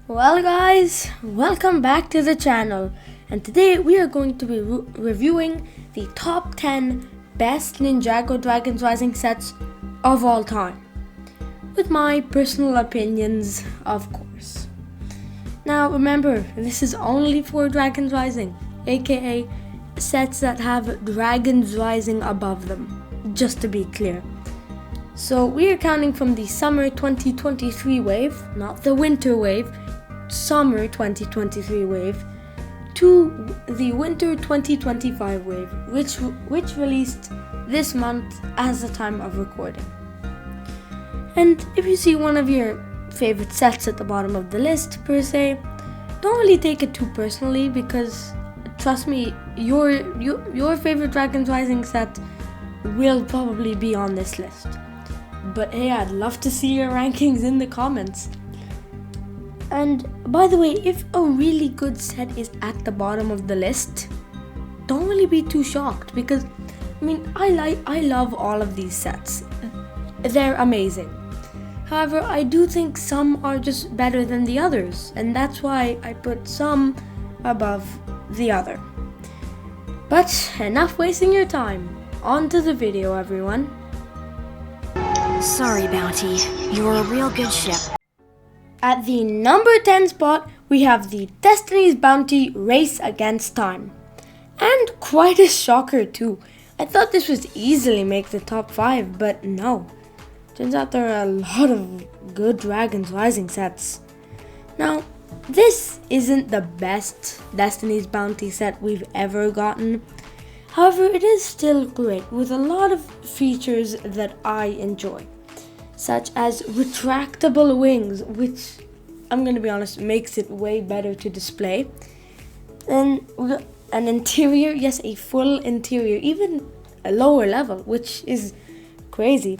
Well guys, welcome back to the channel, and today we are going to be reviewing the top 10 best Ninjago Dragons Rising sets of all time, with my personal opinions of course. Now remember, this is only for Dragons Rising, aka sets that have Dragons Rising above them, just to be clear. So we are counting from the summer 2023 wave, not the winter wave, summer 2023 wave, to the winter 2025 wave, which released this month as the time of recording. And if you see one of your favorite sets at the bottom of the list per se, don't really take it too personally, because trust me, your favorite Dragons Rising set will probably be on this list. But hey, I'd love to see your rankings in the comments. And by the way, if a really good set is at the bottom of the list, don't really be too shocked, because I love all of these sets. They're amazing. However, I do think some are just better than the others, and that's why I put some above the other. But enough wasting your time. On to the video, everyone. Sorry, Bounty. You're a real good ship. At the number 10 spot, we have the Destiny's Bounty Race Against Time. And quite a shocker too. I thought this would easily make the top 5, but no. Turns out there are a lot of good Dragons Rising sets. Now, this isn't the best Destiny's Bounty set we've ever gotten. However, it is still great, with a lot of features that I enjoy, such as retractable wings, which, I'm gonna be honest, makes it way better to display. And an interior, yes, a full interior, even a lower level, which is crazy.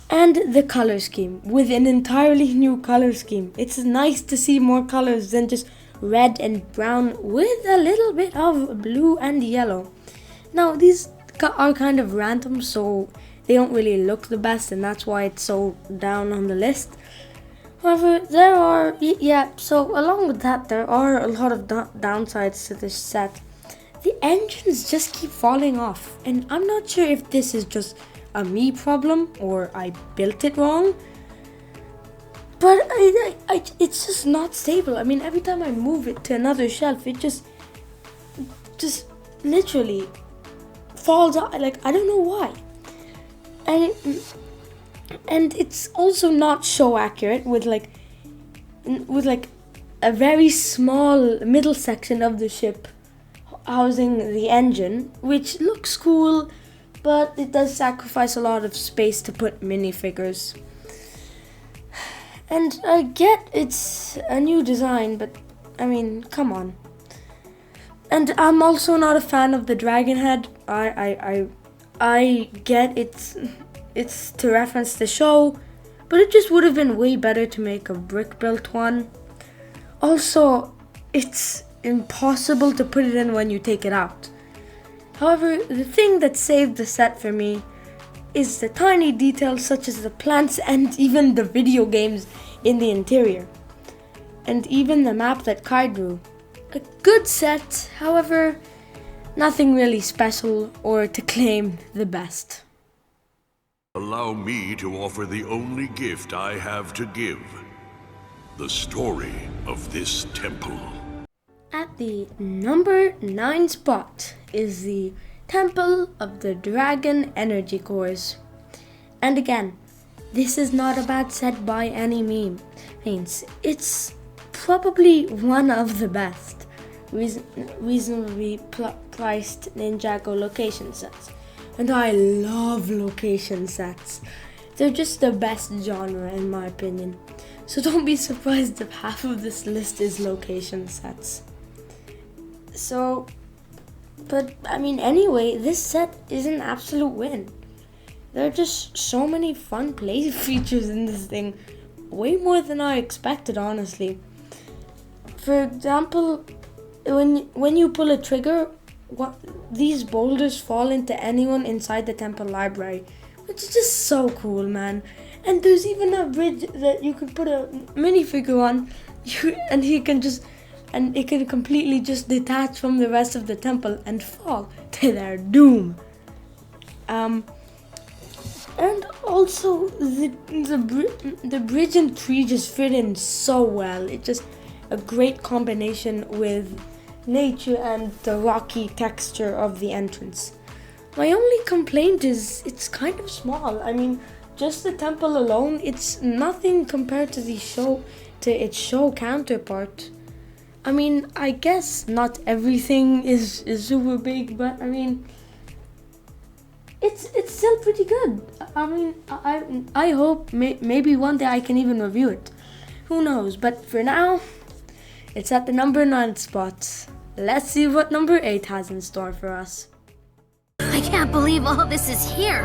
And the color scheme, with an entirely new color scheme. It's nice to see more colors than just red and brown with a little bit of blue and yellow. Now, these are kind of random, so they don't really look the best, and that's why it's so down on the list. However, so along with that, there are a lot of downsides to this set. The engines just keep falling off, and I'm not sure if this is just a me problem or I built it wrong, but it's just not stable. Every time I move it to another shelf, it just literally falls out. I don't know why. And it's also not show accurate, with a very small middle section of the ship housing the engine, which looks cool, but it does sacrifice a lot of space to put minifigures. And I get it's a new design, but come on. And I'm also not a fan of the dragon head. I get it's to reference the show, but it just would have been way better to make a brick built one. Also, it's impossible to put it in when you take it out. However, the thing that saved the set for me is the tiny details, such as the plants and even the video games in the interior, and even the map that Kai drew. A good set, however, nothing really special or to claim the best. Allow me to offer the only gift I have to give. The story of this temple. At the number 9 spot is the Temple of the Dragon Energy Cores. And again, this is not a bad set by any means. It's probably one of the best reasonably priced Ninjago location sets. And I love location sets. They're just the best genre in my opinion. So don't be surprised if half of this list is location sets. Anyway, this set is an absolute win. There are just so many fun play features in this thing. Way more than I expected, honestly. For example, when you pull a trigger, these boulders fall into anyone inside the temple library, which is just so cool, man. And there's even a bridge that you could put a minifigure on and it can completely just detach from the rest of the temple and fall to their doom. And also the bridge and tree just fit in so well. It's just a great combination with nature and the rocky texture of the entrance. My only complaint is it's kind of small. I mean, just the temple alone, it's nothing compared to its show counterpart. I mean, I guess not everything is super big, but I mean, it's still pretty good. I mean, I hope maybe one day I can even review it. Who knows? But for now, it's at the number 9 spot. Let's see what number 8 has in store for us. I can't believe all this is here.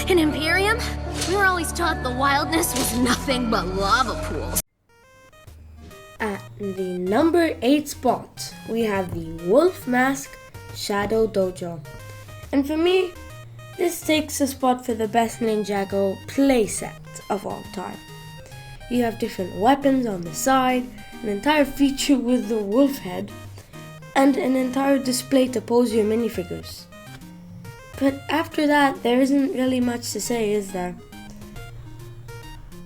In Imperium, we were always taught the wildness was nothing but lava pools. At the number 8 spot, we have the Wolf Mask Shadow Dojo. And for me, this takes a spot for the best Ninjago playset of all time. You have different weapons on the side, an entire feature with the wolf head, and an entire display to pose your minifigures. But after that, there isn't really much to say, is there?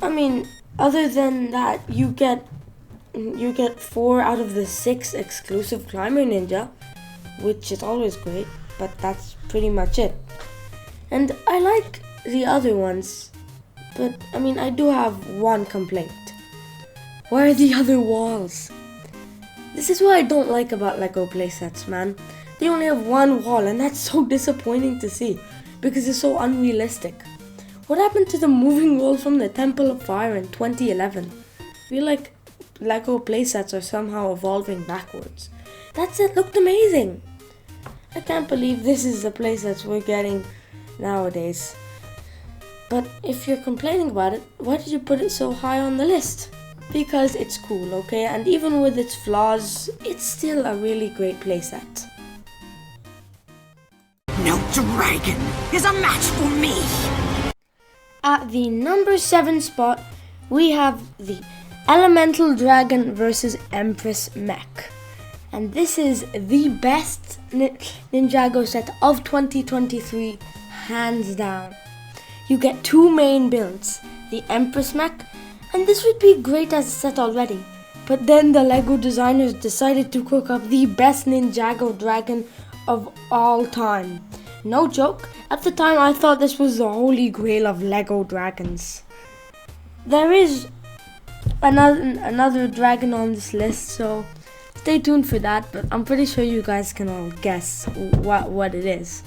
I mean, other than that, you get 4 out of the 6 exclusive Climber Ninja, which is always great, but that's pretty much it. And I like the other ones, but I mean, I do have one complaint. Where are the other walls? This is what I don't like about LEGO playsets, man. They only have one wall, and that's so disappointing to see because it's so unrealistic. What happened to the moving wall from the Temple of Fire in 2011? I feel like LEGO playsets are somehow evolving backwards. That set looked amazing. I can't believe this is the playsets we're getting nowadays. But if you're complaining about it, why did you put it so high on the list? Because it's cool, okay? And even with its flaws, it's still a really great playset. No dragon is a match for me! At the number 7 spot, we have the Elemental Dragon vs. Empress Mech. And this is the best Ninjago set of 2023, hands down. You get 2 main builds, the Empress Mech, and this would be great as a set already. But then the LEGO designers decided to cook up the best Ninjago dragon of all time. No joke, at the time I thought this was the holy grail of LEGO dragons. There is another dragon on this list, so stay tuned for that, but I'm pretty sure you guys can all guess what it is.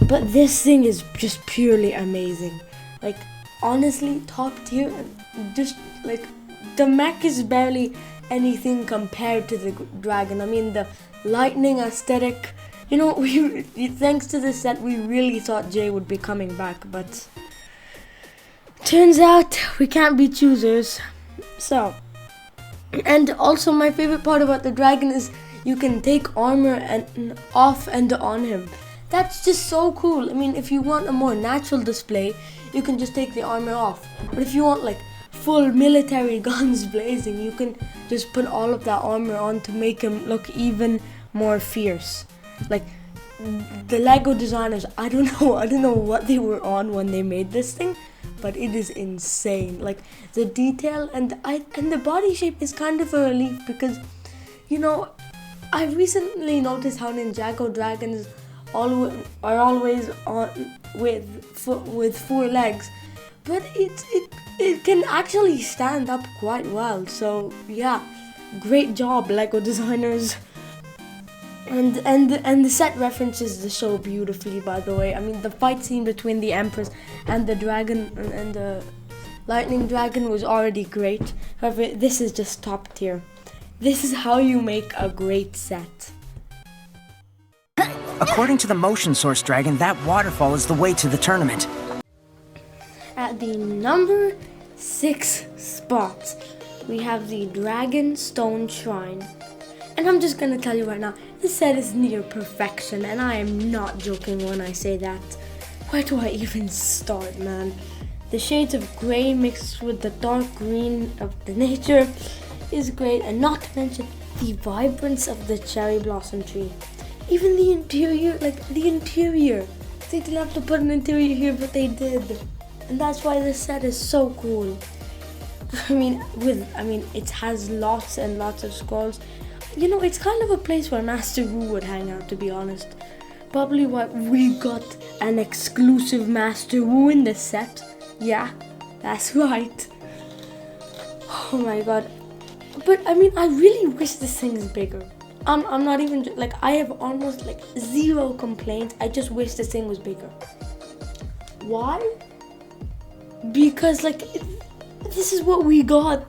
But this thing is just purely amazing. Like, honestly, top tier. Just like the mech is barely anything compared to the dragon. I mean, the lightning aesthetic. You know, thanks to this set, we really thought Jay would be coming back, but turns out we can't be choosers. So, and also my favorite part about the dragon is you can take armor and off and on him. That's just so cool. I mean, if you want a more natural display, you can just take the armor off. But if you want like full military guns blazing, you can just put all of that armor on to make him look even more fierce. Like the LEGO designers, I don't know what they were on when they made this thing, but it is insane. Like the detail and the body shape is kind of a relief because, you know, I recently noticed how Ninjago dragons are always on with 4 legs, but it can actually stand up quite well. So yeah, great job, LEGO designers. And the set references the show beautifully, by the way. I mean, the fight scene between the Empress and the dragon and the lightning dragon was already great. However, this is just top tier. This is how you make a great set. According to the motion source dragon, that waterfall is the way to the tournament. At the number 6 spot, we have the Dragon Stone Shrine. And I'm just gonna tell you right now, this set is near perfection, and I am not joking when I say that. Where do I even start, man? The shades of grey mixed with the dark green of the nature, is great, and not to mention the vibrance of the cherry blossom tree. Even the interior, they didn't have to put an interior here, but they did, and that's why this set is so cool. It has lots and lots of scrolls. It's kind of a place where Master Wu would hang out, to be honest. Probably why we got an exclusive Master Wu in this set. Yeah, that's right. Oh my god. But I really wish this thing is bigger. I'm not even, I have almost zero complaints. I just wish this thing was bigger. Why? Because this is what we got.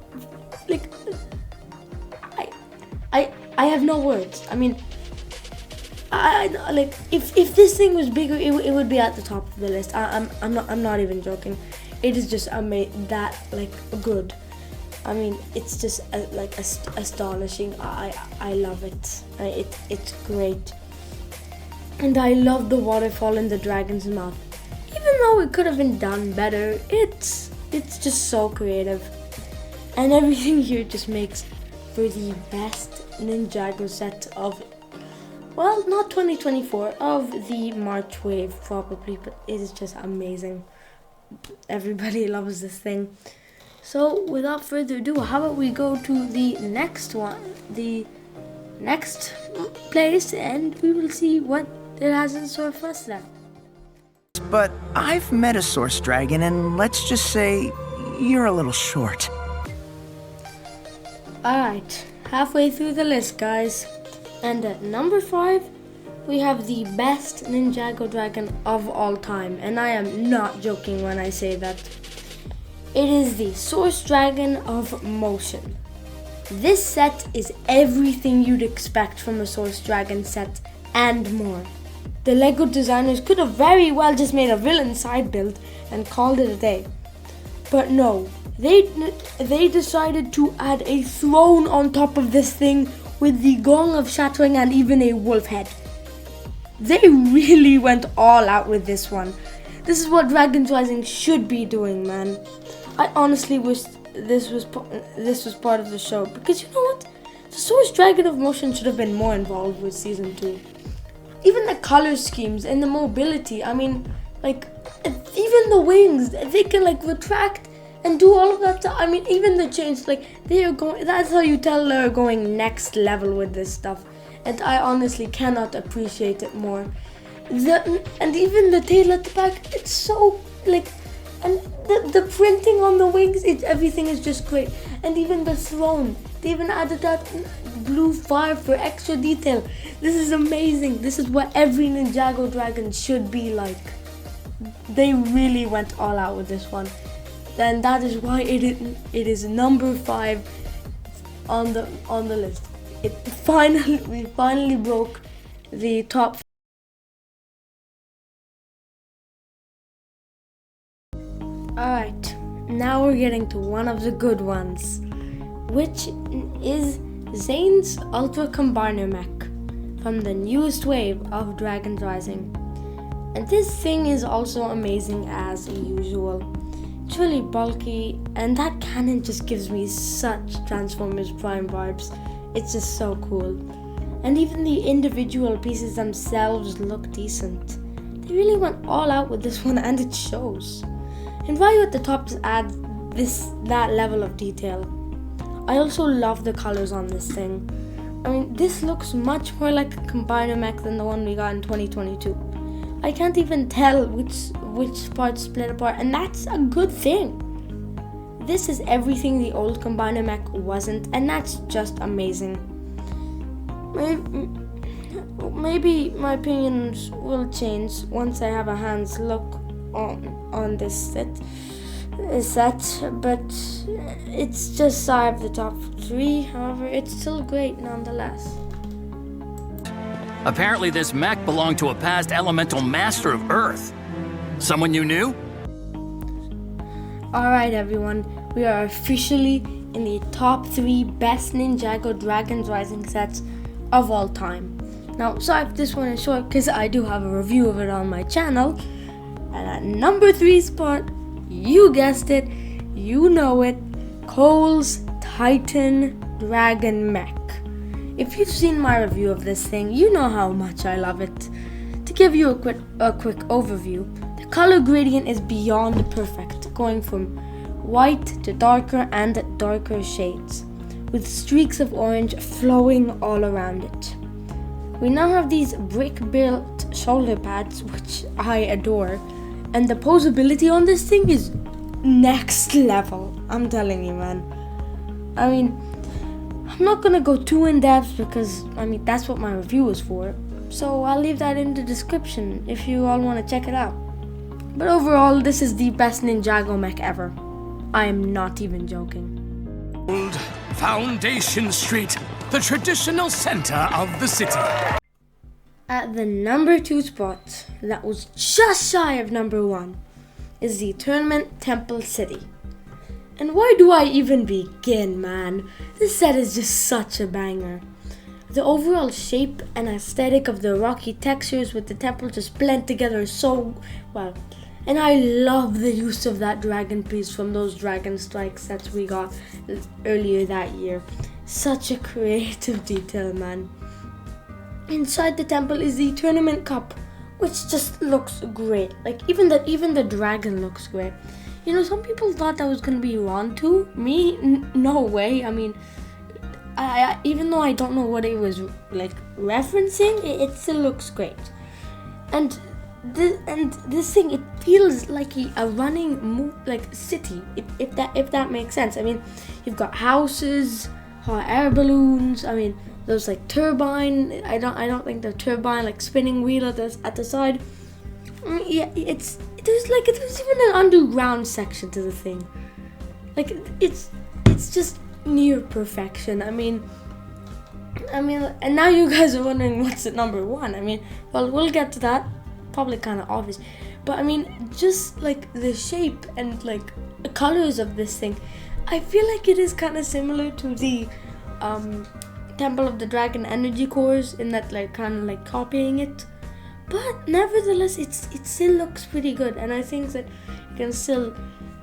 I have no words. If this thing was bigger, it would be at the top of the list. I'm not even joking. It is just good. It's just astonishing. I love it. It's great, and I love the waterfall in the dragon's mouth. Even though it could have been done better, it's just so creative, and everything here just makes for the best Ninjago set of, well, not 2024, of the March wave probably, but it is just amazing. Everybody loves this thing. So without further ado, how about we go to the next place, and we will see what it has in store for us there. But I've met a source dragon, and let's just say you're a little short. Alright, halfway through the list, guys. And at number 5, we have the best Ninjago dragon of all time. And I am not joking when I say that. It is the Source Dragon of Motion. This set is everything you'd expect from a Source Dragon set and more. The LEGO designers could have very well just made a villain side build and called it a day. But no, they decided to add a throne on top of this thing with the gong of shattering and even a wolf head. They really went all out with this one. This is what Dragons Rising should be doing, man. I honestly wish this was part of the show, because you know what? The Source Dragon of Motion should have been more involved with Season 2. Even the color schemes and the mobility, even the wings, they can retract and do all of that stuff. Even the chains, they are going, that's how you tell they're going next level with this stuff. And I honestly cannot appreciate it more. And even the tail at the back, it's so, and the printing on the wings, everything is just great. And even the throne, they even added that blue fire for extra detail. This is amazing. This is what every Ninjago dragon should be like. They really went all out with this one. And that is why it is number 5 on the list. We finally broke the top. Alright, now we're getting to one of the good ones, which is Zane's Ultra Combiner Mech from the newest wave of Dragons Rising. And this thing is also amazing as usual. It's really bulky, and that cannon just gives me such Transformers Prime vibes. It's just so cool. And even the individual pieces themselves look decent. They really went all out with this one, and it shows. And Ryu at the top just adds that level of detail. I also love the colors on this thing. This looks much more like a combiner mech than the one we got in 2022. I can't even tell which parts split apart, and that's a good thing. This is everything the old combiner mech wasn't, and that's just amazing. Maybe my opinions will change once I have a hands look on this set, but it's just I have the top 3. However, it's still great nonetheless. Apparently this mech belonged to a past elemental master of Earth. Someone you knew? Alright everyone, we are officially in the top 3 best Ninjago Dragons Rising sets of all time. Now, sorry if this one is short, because I do have a review of it on my channel. And at number 3 spot, you guessed it, you know it, Cole's Titan Dragon Mech. If you've seen my review of this thing, you know how much I love it. To give you a quick overview, the color gradient is beyond perfect, going from white to darker and darker shades, with streaks of orange flowing all around it. We now have these brick-built shoulder pads, which I adore, and the posability on this thing is next level, I'm telling you, man. I mean, I'm not gonna go too in depth because, that's what my review is for. So I'll leave that in the description if you all want to check it out. But overall, this is the best Ninjago mech ever. I am not even joking. Old Foundation Street, the traditional center of the city. At the number 2 spot, that was just shy of number 1, is the Tournament Temple City. And where do I even begin, man? This set is just such a banger. The overall shape and aesthetic of the rocky textures with the temple just blend together so well. And I love the use of that dragon piece from those Dragon Strike sets we got earlier that year. Such a creative detail, man. Inside the temple is the tournament cup, which just looks great. Like even the dragon looks great. You know, some people thought that was gonna be Rontu. Me, no way. I even though I don't know what it was like referencing, it still looks great. And this thing, it feels like a running city, if that makes sense. You've got houses, hot air balloons. There's like turbine. I don't think the turbine like spinning wheel at the side. Yeah, there's even an underground section to the thing. Like it's just near perfection. And now you guys are wondering what's at number 1. Well, we'll get to that. Probably kind of obvious, but just like the shape and like the colors of this thing, I feel like it is kind of similar to the Temple of the Dragon energy cores in that like kind of like copying it, but nevertheless it still looks pretty good, and I think that it can still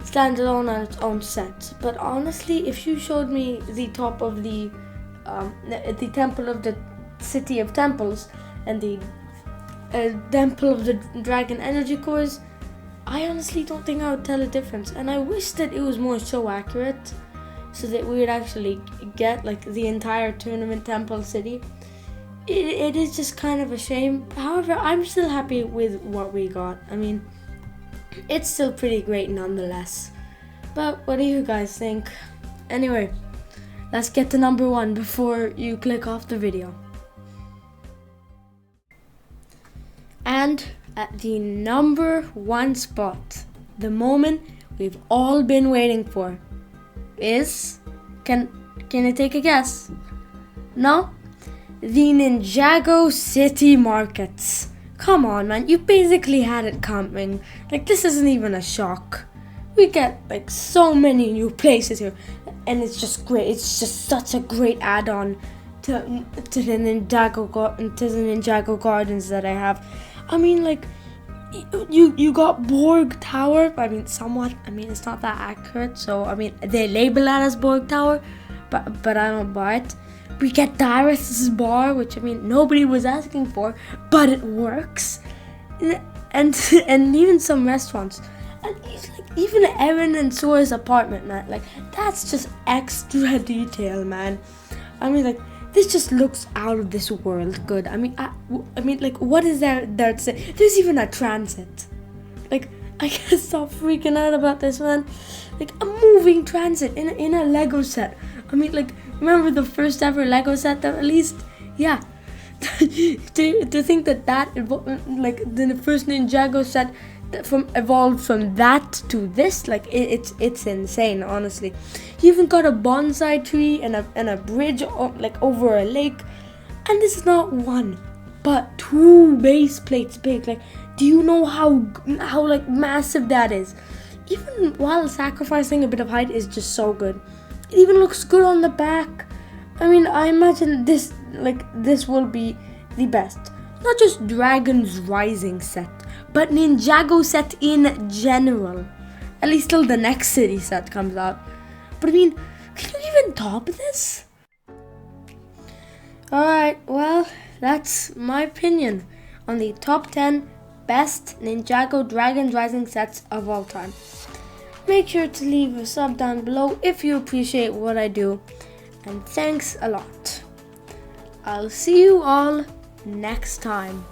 stand alone on its own set. But honestly, if you showed me the top of the Temple of the City of Temples and the Temple of the Dragon energy cores, I honestly don't think I would tell a difference, and I wish that it was more show accurate so that we would actually get like the entire tournament temple city. It is just kind of a shame. However, I'm still happy with what we got. It's still pretty great nonetheless. But what do you guys think? Anyway, let's get to number 1 before you click off the video. And at the number 1 spot, the moment we've all been waiting for is, can I take a guess? No? The Ninjago City Markets. Come on, man, you basically had it coming. Like, this isn't even a shock. We get like so many new places here, and it's just great. It's just such a great add-on to the Ninjago Gardens that I have. You got Borg Tower. Somewhat. It's not that accurate. So they label that as Borg Tower, but I don't buy it. We get Dyrus' bar, which nobody was asking for, but it works. And even some restaurants, and even Eren and Sora's apartment, man. Like, that's just extra detail, man. This just looks out of this world good. What is there to say? There's even a transit. Like, I can't stop freaking out about this, man. Like, a moving transit in a Lego set. Remember the first ever Lego set that released? Yeah. to think that the first Ninjago set evolved from that to this, it's insane, honestly. You even got a bonsai tree and a bridge over a lake, and this is not 1 but 2 base plates big. Do you know how massive that is? Even while sacrificing a bit of height is just so good. It even looks good on the back. I imagine this will be the best, not just Dragon's Rising set, but Ninjago set in general. At least till the next city set comes out. But can you even top this? Alright, well, that's my opinion on the top 10 best Ninjago Dragons Rising sets of all time. Make sure to leave a sub down below if you appreciate what I do, and thanks a lot. I'll see you all next time.